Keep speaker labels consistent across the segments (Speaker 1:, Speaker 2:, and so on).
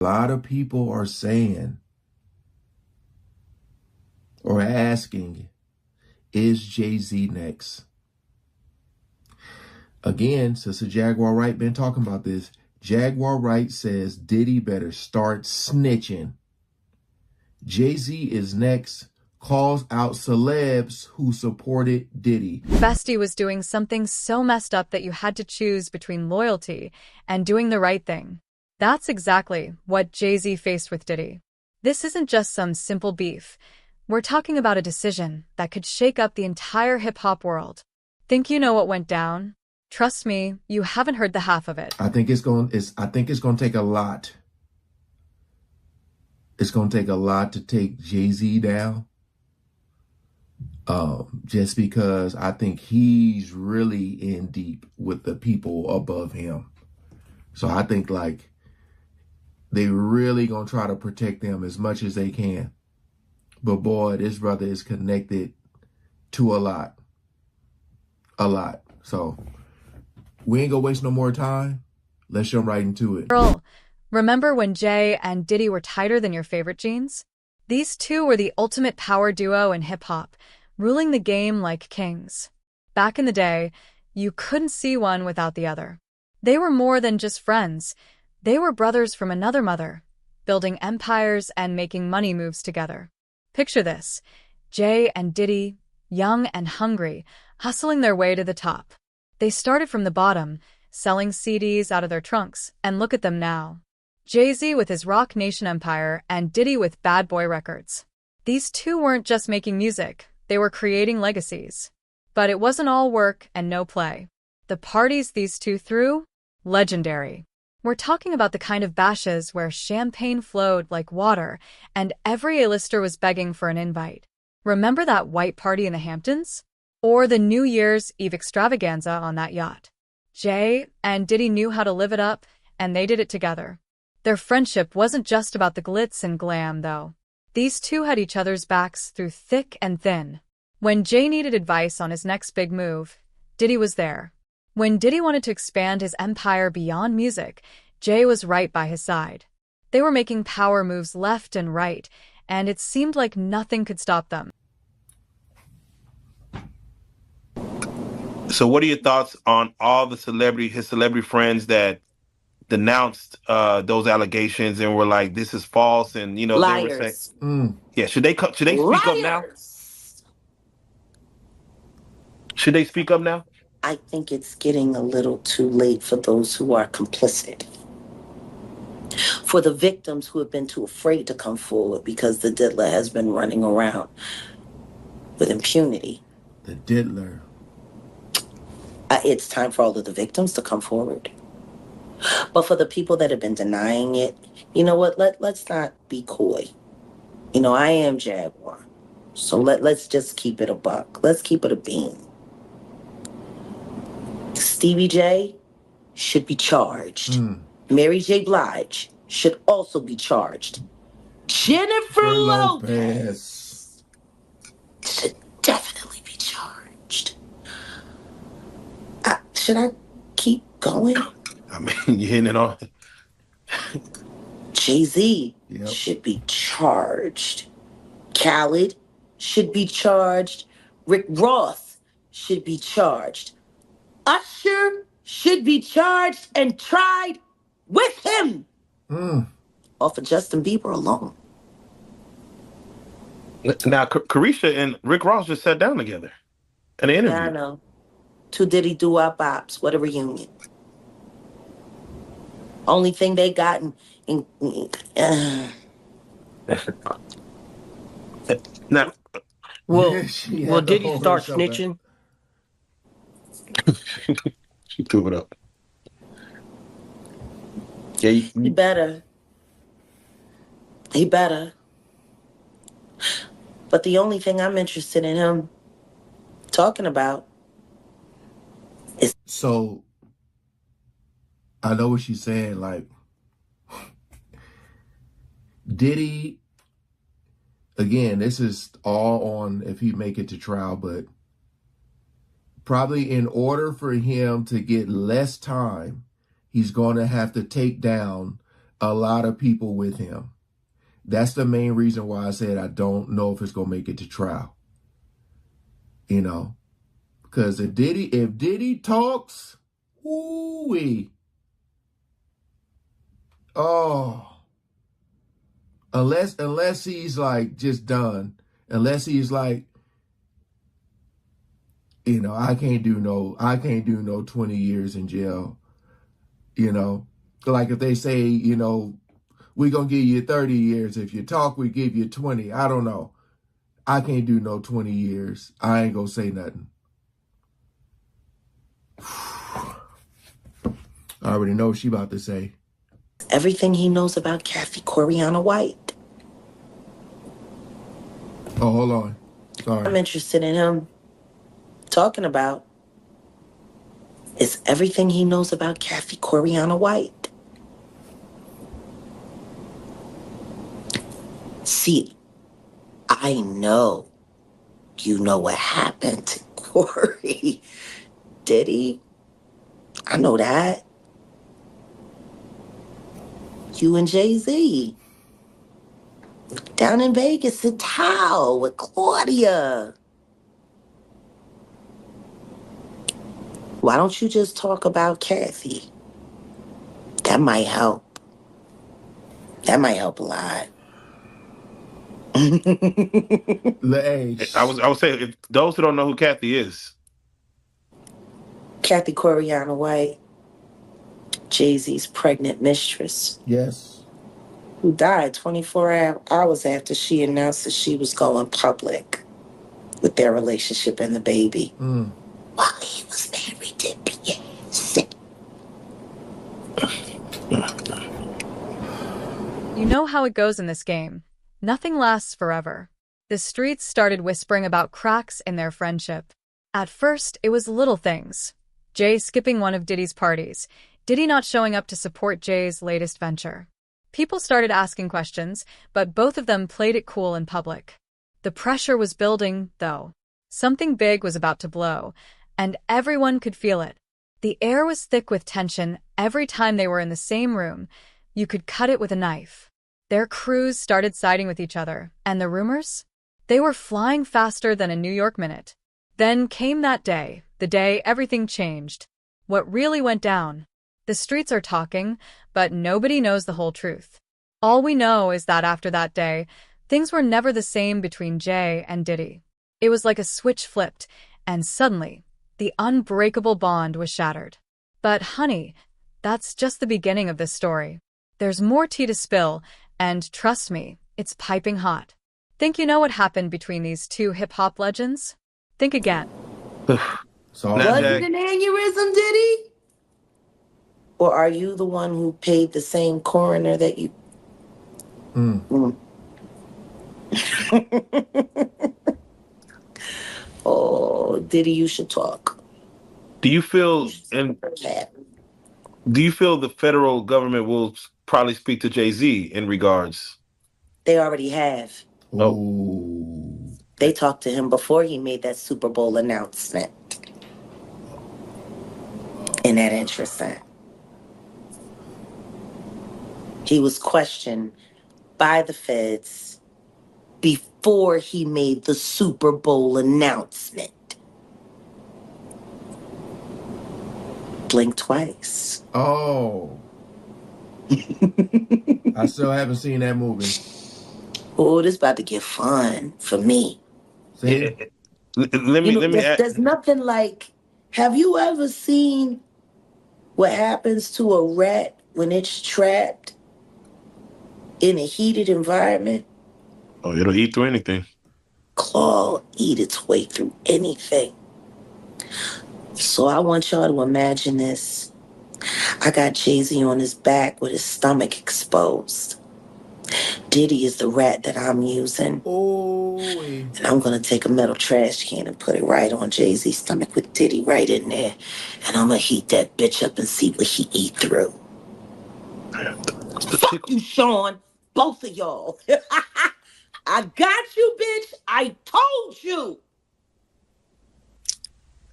Speaker 1: A lot of people are saying or asking, is Jay-Z next? Again, Sister Jaguar Wright been talking about this. Jaguar Wright says Diddy better start snitching. Jay-Z is next, calls out celebs who supported Diddy.
Speaker 2: Bestie was doing something so messed up that you had to choose between loyalty and doing the right thing. That's exactly what Jay-Z faced with Diddy. This isn't just some simple beef. We're talking about a decision that could shake up the entire hip-hop world. Think you know what went down? Trust me, you haven't heard the half of it.
Speaker 1: I think it's going to take a lot. It's going to take a lot to take Jay-Z down. Just because I think he's really in deep with the people above him. So I think like they really going to try to protect them as much as they can. But boy, this brother is connected to a lot. A lot. So we ain't gonna waste no more time. Let's jump right into it.
Speaker 2: Girl, remember when Jay and Diddy were tighter than your favorite jeans? These two were the ultimate power duo in hip-hop, ruling the game like kings. Back in the day, you couldn't see one without the other. They were more than just friends. They were brothers from another mother, building empires and making money moves together. Picture this, Jay and Diddy, young and hungry, hustling their way to the top. They started from the bottom, selling CDs out of their trunks, and look at them now. Jay-Z with his Rock Nation empire and Diddy with Bad Boy Records. These two weren't just making music, they were creating legacies. But it wasn't all work and no play. The parties these two threw? Legendary. We're talking about the kind of bashes where champagne flowed like water and every A-lister was begging for an invite. Remember that white party in the Hamptons? Or the New Year's Eve extravaganza on that yacht? Jay and Diddy knew how to live it up, and they did it together. Their friendship wasn't just about the glitz and glam, though. These two had each other's backs through thick and thin. When Jay needed advice on his next big move, Diddy was there. When Diddy wanted to expand his empire beyond music, Jay was right by his side. They were making power moves left and right, and it seemed like nothing could stop them.
Speaker 3: So what are your thoughts on all the his celebrity friends that denounced those allegations and were like, this is false, and
Speaker 4: Liars.
Speaker 3: They were saying, yeah, should they speak up now? Should they speak up now?
Speaker 4: I think it's getting a little too late for those who are complicit. For the victims who have been too afraid to come forward because the diddler has been running around with impunity.
Speaker 1: The diddler.
Speaker 4: It's time for all of the victims to come forward. But for the people that have been denying it, you know what? Let's not be coy. I am Jaguar. So let's just keep it a buck. Let's keep it a bean. Stevie J should be charged. Mary J. Blige should also be charged. Jennifer Lopez should definitely be charged. Should I keep going?
Speaker 3: I mean, you're hitting it on.
Speaker 4: Jay-Z should be charged. Khaled should be charged. Rick Ross should be charged. Usher should be charged and tried with him. Off of Justin Bieber alone.
Speaker 3: Now, Carisha and Rick Ross just sat down together in an interview.
Speaker 4: Yeah, I know. Two Diddy doo-wop bops. What a reunion. Only thing they got
Speaker 3: Now,
Speaker 5: will Diddy start snitching?
Speaker 3: She threw it up. Yeah,
Speaker 4: he better. He better. But the only thing I'm interested in him talking about is...
Speaker 1: So, I know what she's saying, like, Diddy, again, this is all on if he make it to trial, but probably in order for him to get less time, he's going to have to take down a lot of people with him. That's the main reason why I said I don't know if it's gonna make it to trial. You know, because if Diddy talks, ooh-wee. Oh, unless he's like just done, unless he's like, I can't do no 20 years in jail. Like if they say, we're gonna give you 30 years. If you talk, we give you 20. I don't know. I can't do no 20 years. I ain't gonna say nothing. I already know what she about to say.
Speaker 4: Everything he knows about Kathy Coriana White.
Speaker 1: Oh, hold on. Sorry.
Speaker 4: I'm interested in him talking about is everything he knows about Kathy Coriana White. See, I know you know what happened to Corey. Diddy? I know that. You and Jay-Z. Down in Vegas at Tao with Claudia. Why don't you just talk about Kathy? That might help. That might help a lot.
Speaker 3: I was saying, if those who don't know who Kathy is.
Speaker 4: Kathy Coriana White, Jay-Z's pregnant mistress.
Speaker 1: Yes.
Speaker 4: Who died 24 hours after she announced that she was going public with their relationship and the baby. While he was married to Beyonce.
Speaker 2: You know how it goes in this game. Nothing lasts forever. The streets started whispering about cracks in their friendship. At first, it was little things. Jay skipping one of Diddy's parties, Diddy not showing up to support Jay's latest venture. People started asking questions, but both of them played it cool in public. The pressure was building, though. Something big was about to blow, and everyone could feel it. The air was thick with tension every time they were in the same room. You could cut it with a knife. Their crews started siding with each other, and the rumors? They were flying faster than a New York minute. Then came that day, the day everything changed. What really went down? The streets are talking, but nobody knows the whole truth. All we know is that after that day, things were never the same between Jay and Diddy. It was like a switch flipped, and suddenly, the unbreakable bond was shattered. But honey, that's just the beginning of this story. There's more tea to spill, and trust me, it's piping hot. Think you know what happened between these two hip-hop legends? Think again.
Speaker 1: Sorry.
Speaker 4: Was it an aneurysm, Diddy? Or are you the one who paid the same coroner that you... Oh, Diddy, you should talk.
Speaker 3: Do you feel the federal government will probably speak to Jay-Z in regards?
Speaker 4: They already have.
Speaker 1: Oh.
Speaker 4: They talked to him before he made that Super Bowl announcement. Isn't that interesting? He was questioned by the feds before he made the Super Bowl announcement. Blink twice.
Speaker 1: Oh. I still haven't seen that movie.
Speaker 4: Oh, this about to get fun for me.
Speaker 1: See?
Speaker 4: There's nothing like, have you ever seen what happens to a rat when it's trapped in a heated environment?
Speaker 3: Oh, it'll eat through anything.
Speaker 4: Claw eat its way through anything. So I want y'all to imagine this. I got Jay-Z on his back with his stomach exposed. Diddy is the rat that I'm using.
Speaker 1: Oh.
Speaker 4: And I'm going to take a metal trash can and put it right on Jay-Z's stomach with Diddy right in there. And I'm going to heat that bitch up and see what he eat through. Fuck you, Sean. Both of y'all. I got you, bitch. I told you.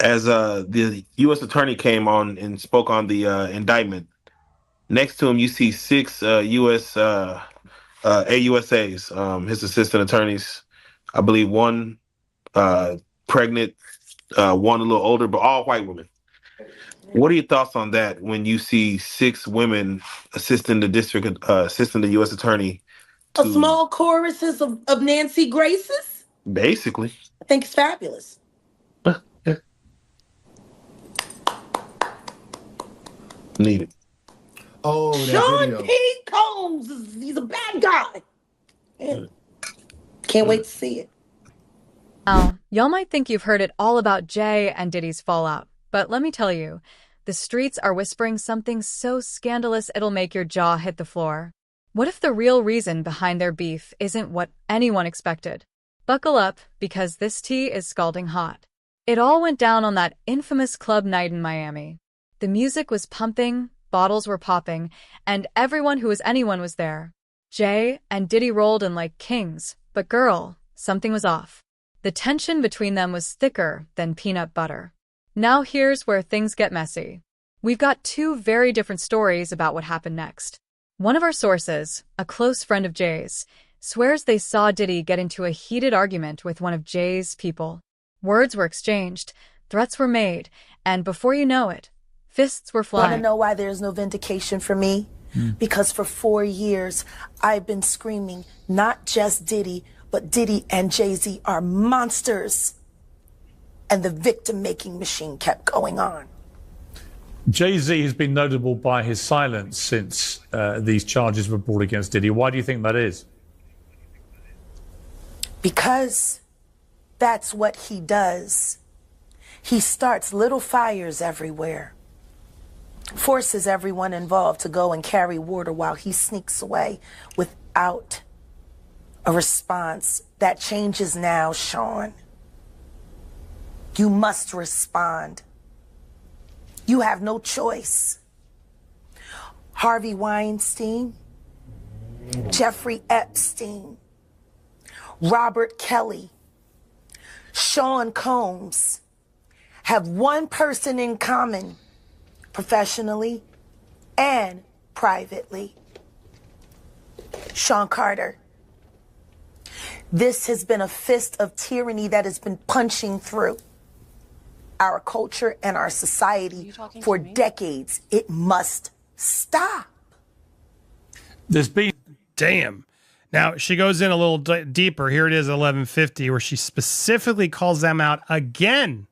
Speaker 3: As the U.S. attorney came on and spoke on the indictment, Next to him, you see six U.S. AUSAs, his assistant attorneys. I believe one pregnant, one a little older, but all white women. What are your thoughts on that when you see six women assisting the U.S. attorney
Speaker 4: A
Speaker 3: to
Speaker 4: small choruses of Nancy Graces?
Speaker 3: basically
Speaker 4: I think it's fabulous.
Speaker 3: yeah, need it?
Speaker 1: Oh, that
Speaker 4: Sean
Speaker 1: video.
Speaker 4: P. Combs, he's a bad guy. Man, can't wait to see it.
Speaker 2: Now, y'all might think you've heard it all about Jay and Diddy's fallout, but let me tell you, the streets are whispering something so scandalous it'll make your jaw hit the floor. What if the real reason behind their beef isn't what anyone expected? Buckle up, because this tea is scalding hot. It all went down on that infamous club night in Miami. The music was pumping, bottles were popping, and everyone who was anyone was there. Jay and Diddy rolled in like kings, but girl, something was off. The tension between them was thicker than peanut butter. Now here's where things get messy. We've got two very different stories about what happened next. One of our sources, a close friend of Jay's, swears they saw Diddy get into a heated argument with one of Jay's people. Words were exchanged, threats were made, and before you know it, fists were
Speaker 6: Want to
Speaker 2: flying.
Speaker 6: know why there's no vindication for me? Because for 4 years, I've been screaming, not just Diddy, but Diddy and Jay-Z are monsters. And the victim-making machine kept going on.
Speaker 7: Jay-Z has been notable by his silence since these charges were brought against Diddy. Why do you think that is?
Speaker 6: Because that's what he does. He starts little fires everywhere, forces everyone involved to go and carry water while he sneaks away without a response. That changes now, Sean. You must respond. You have no choice. Harvey Weinstein, Jeffrey Epstein, Robert Kelly, Sean Combs have one person in common, professionally and privately. Sean Carter. This has been a fist of tyranny that has been punching through our culture and our society for decades. It must stop.
Speaker 7: There's been
Speaker 8: Damn. Now, she goes in a little deeper. Here it is, 1150, where she specifically calls them out again.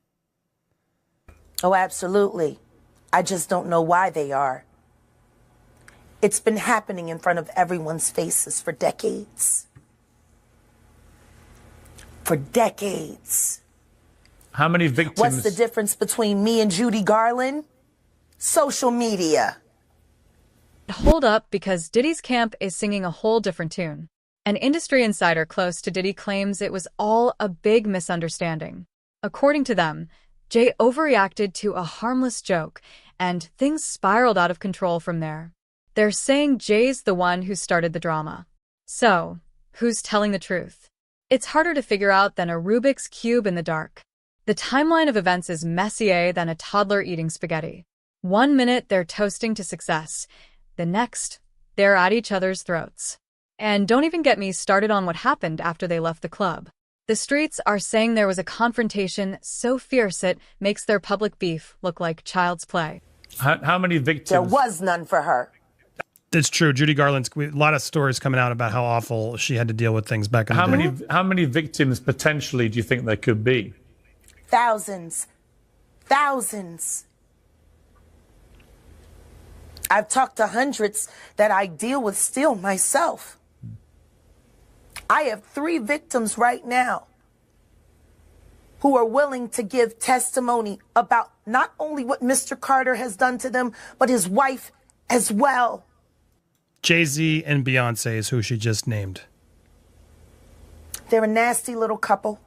Speaker 6: Oh, absolutely. I just don't know why they are. It's been happening in front of everyone's faces for decades. For decades.
Speaker 7: how many victims?
Speaker 6: What's the difference between me and Judy Garland? Social media.
Speaker 2: Hold up, because Diddy's camp is singing a whole different tune. An industry insider close to Diddy claims it was all a big misunderstanding. According to them, Jay overreacted to a harmless joke, and things spiraled out of control from there. They're saying Jay's the one who started the drama. So, who's telling the truth? It's harder to figure out than a Rubik's Cube in the dark. The timeline of events is messier than a toddler eating spaghetti. 1 minute they're toasting to success. The next, they're at each other's throats. And don't even get me started on what happened after they left the club. The streets are saying there was a confrontation so fierce it makes their public beef look like child's play.
Speaker 7: How many victims?
Speaker 6: There was none for her.
Speaker 8: It's true. Judy Garland's a lot of stories coming out about how awful she had to deal with things back in the day.
Speaker 7: How many victims potentially do you think there could be?
Speaker 6: Thousands. Thousands. I've talked to hundreds that I deal with still myself. I have 3 victims right now who are willing to give testimony about not only what Mr. Carter has done to them, but his wife as well.
Speaker 8: Jay-Z and Beyonce is who she just named.
Speaker 6: They're a nasty little couple.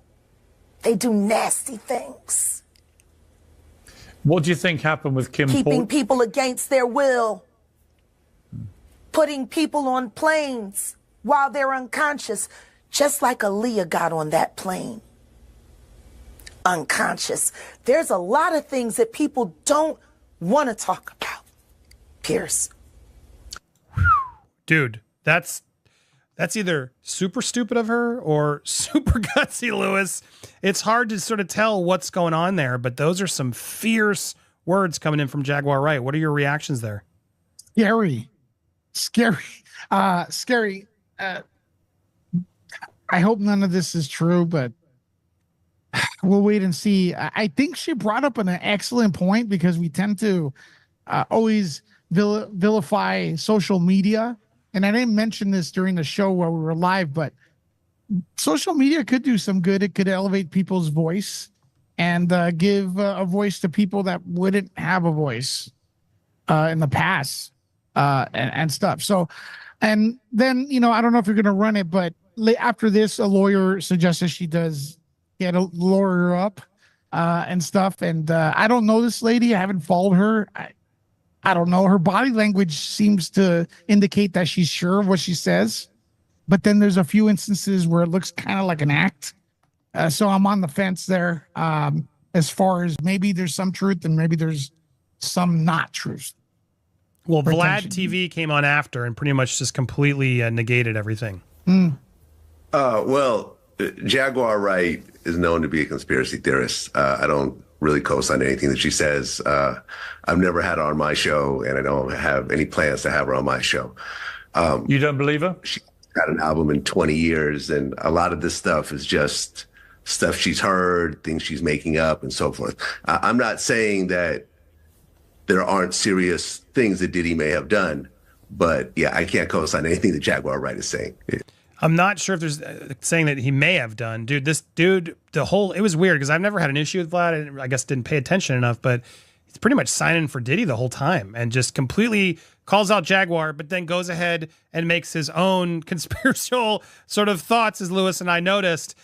Speaker 6: They do nasty things.
Speaker 7: What do you think happened with Kim
Speaker 6: Keeping
Speaker 7: Porter?
Speaker 6: people against their will. Putting people on planes while they're unconscious, just like Aaliyah got on that plane. Unconscious. There's a lot of things that people don't want to talk about, Pierce.
Speaker 8: dude, that's either super stupid of her or super gutsy, Lewis. It's hard to sort of tell what's going on there, but those are some fierce words coming in from Jaguar Wright. What are your reactions there?
Speaker 9: Scary. Scary. I hope none of this is true, but we'll wait and see. I think she brought up an excellent point because we tend to always vilify social media. And I didn't mention this during the show while we were live, but social media could do some good. It could elevate people's voice and give a voice to people that wouldn't have a voice in the past and stuff. So, and then, I don't know if you're going to run it, but after this, a lawyer suggested she does get a lawyer up and stuff. And I don't know this lady. I haven't followed her. I don't know. Her body language seems to indicate that she's sure of what she says. But then there's a few instances where it looks kind of like an act. So I'm on the fence there as far as maybe there's some truth and maybe there's some not truth.
Speaker 8: Well, Vlad TV came on after and pretty much just completely negated everything.
Speaker 10: Well, Jaguar Wright is known to be a conspiracy theorist. I don't really co-sign anything that she says. I've never had her on my show, and I don't have any plans to have her on my show.
Speaker 7: You don't believe her?
Speaker 10: She got an album in 20 years, and a lot of this stuff is just stuff she's heard, things she's making up, and so forth. I'm not saying that there aren't serious things that Diddy may have done, but yeah, I can't co-sign anything that Jaguar Wright is saying.
Speaker 8: I'm not sure if there's saying that he may have done. Dude, it was weird because I've never had an issue with Vlad. I guess didn't pay attention enough, but he's pretty much signing for Diddy the whole time and just completely calls out Jaguar, but then goes ahead and makes his own conspiratorial sort of thoughts, as Lewis and I noticed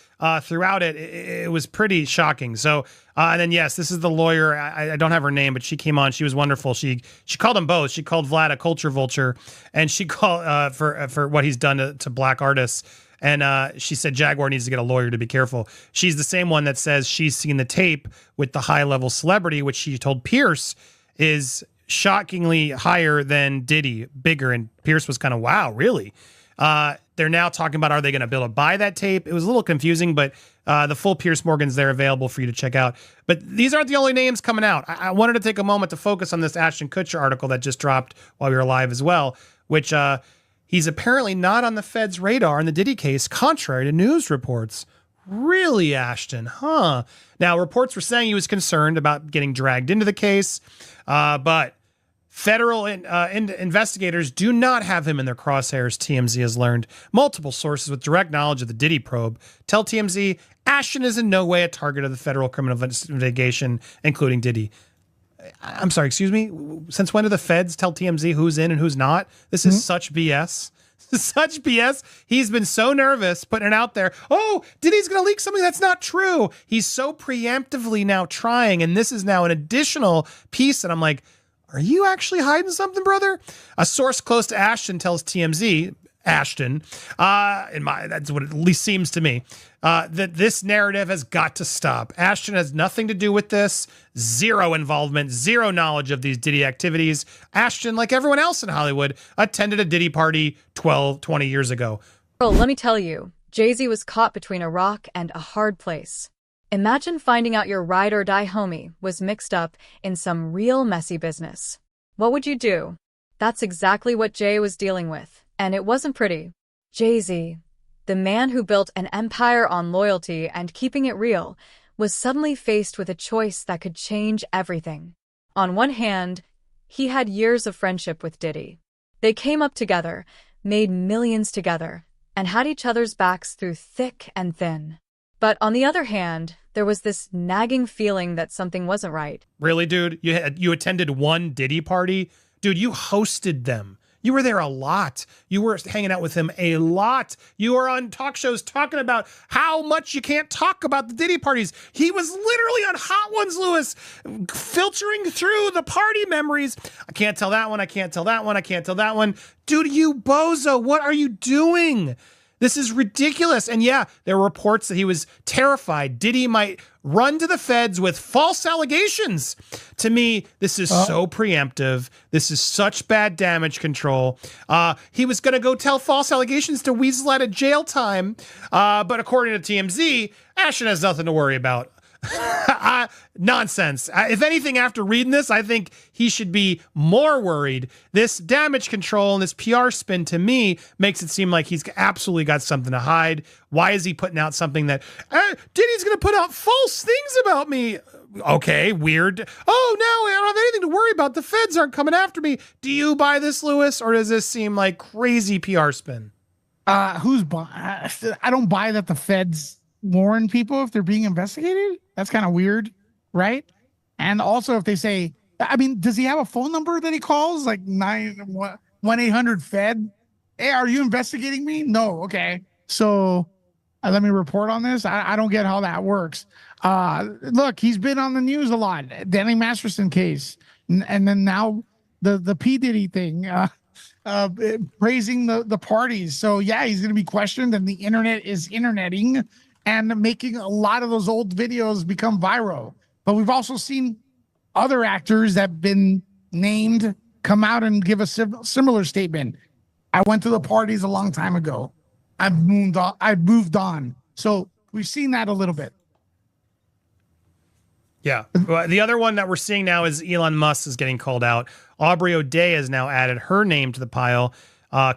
Speaker 8: throughout it. It was pretty shocking. So, and then, yes, this is the lawyer. I don't have her name, but she came on. She was wonderful. She called them both. She called Vlad a culture vulture, and she called for what he's done to black artists. And she said Jaguar needs to get a lawyer to be careful. She's the same one that says she's seen the tape with the high-level celebrity, which she told Pierce is shockingly higher than Diddy, bigger. And Pierce was kind of, wow, really? They're now talking about, are they going to be able to buy that tape? It was a little confusing, but the full Pierce Morgan's there available for you to check out. But these aren't the only names coming out. I wanted to take a moment to focus on this Ashton Kutcher article that just dropped while we were live as well, which he's apparently not on the Fed's radar in the Diddy case, contrary to news reports. Really, Ashton, huh? Now, reports were saying he was concerned about getting dragged into the case, but federal investigators do not have him in their crosshairs, TMZ has learned. Multiple sources with direct knowledge of the Diddy probe tell TMZ Ashton is in no way a target of the federal criminal investigation, including Diddy. I'm sorry, excuse me? Since when do the feds tell TMZ who's in and who's not? This is such BS. Such BS. He's been so nervous putting it out there. Oh, Diddy's going to leak something that's not true. He's so preemptively now trying, and this is now an additional piece. And I'm like, are you actually hiding something, brother? A source close to Ashton tells TMZ, Ashton, that's what it at least seems to me, that this narrative has got to stop. Ashton has nothing to do with this, zero involvement, zero knowledge of these Diddy activities. Ashton, like everyone else in Hollywood, attended a Diddy party 20 years ago.
Speaker 2: Well, let me tell you, Jay-Z was caught between a rock and a hard place. Imagine finding out your ride or die homie was mixed up in some real messy business. What would you do? That's exactly what Jay was dealing with, and it wasn't pretty. Jay-Z, the man who built an empire on loyalty and keeping it real, was suddenly faced with a choice that could change everything. On one hand, he had years of friendship with Diddy. They came up together, made millions together, and had each other's backs through thick and thin. But on the other hand, there was this nagging feeling that something wasn't right.
Speaker 8: Really, dude? You attended one Diddy party? Dude, you hosted them. You were there a lot. You were hanging out with him a lot. You were on talk shows talking about how much you can't talk about the Diddy parties. He was literally on Hot Ones, Lewis, filtering through the party memories. I can't tell that one. I can't tell that one. I can't tell that one. Dude, you bozo, what are you doing? This is ridiculous. And yeah, there were reports that he was terrified Diddy might run to the feds with false allegations. To me, this is so preemptive. This is such bad damage control. He was going to go tell false allegations to weasel out of jail time. But according to TMZ, Ashton has nothing to worry about. Nonsense. If anything, after reading this, I think he should be more worried. This damage control and this PR spin, to me, makes it seem like he's absolutely got something to hide. Why is he putting out something that Diddy's going to put out false things about me? Okay, weird. Oh, no, I don't have anything to worry about. The feds aren't coming after me. Do you buy this, Lewis, or does this seem like crazy PR spin?
Speaker 9: I don't buy that the feds warn people if they're being investigated. That's kind of weird, right? And also if they say, I mean, does he have a phone number that he calls, like 1-800-FED? Hey, are you investigating me? No. Okay. So let me report on this. I don't get how that works. Look, he's been on the news a lot. Danny Masterson case. And then now the P. Diddy thing, praising the parties. So yeah, he's going to be questioned, and the internet is interneting and making a lot of those old videos become viral. But we've also seen other actors that have been named come out and give a similar statement. I went to the parties a long time ago. I've moved on. So we've seen that a little bit.
Speaker 8: Yeah. Well, the other one that we're seeing now is Elon Musk is getting called out. Aubrey O'Day has now added her name to the pile,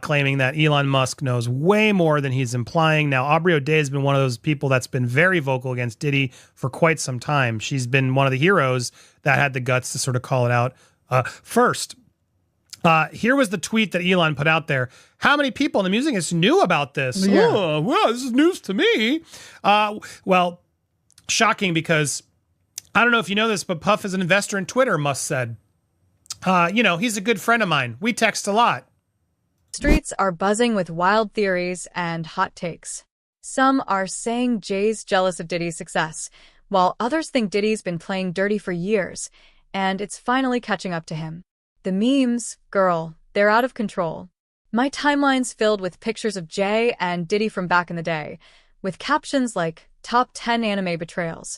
Speaker 8: claiming that Elon Musk knows way more than he's implying. Now, Aubrey O'Day has been one of those people that's been very vocal against Diddy for quite some time. She's been one of the heroes that had the guts to sort of call it out first. Here was the tweet that Elon put out there. How many people in the music industry knew about this?
Speaker 9: Yeah.
Speaker 8: Oh, well, this is news to me. Well, shocking, because I don't know if you know this, but Puff is an investor in Twitter, Musk said. He's a good friend of mine. We text a lot.
Speaker 2: Streets are buzzing with wild theories and hot takes. Some are saying Jay's jealous of Diddy's success, while others think Diddy's been playing dirty for years, and it's finally catching up to him. The memes, girl, they're out of control. My timeline's filled with pictures of Jay and Diddy from back in the day, with captions like, top 10 anime betrayals.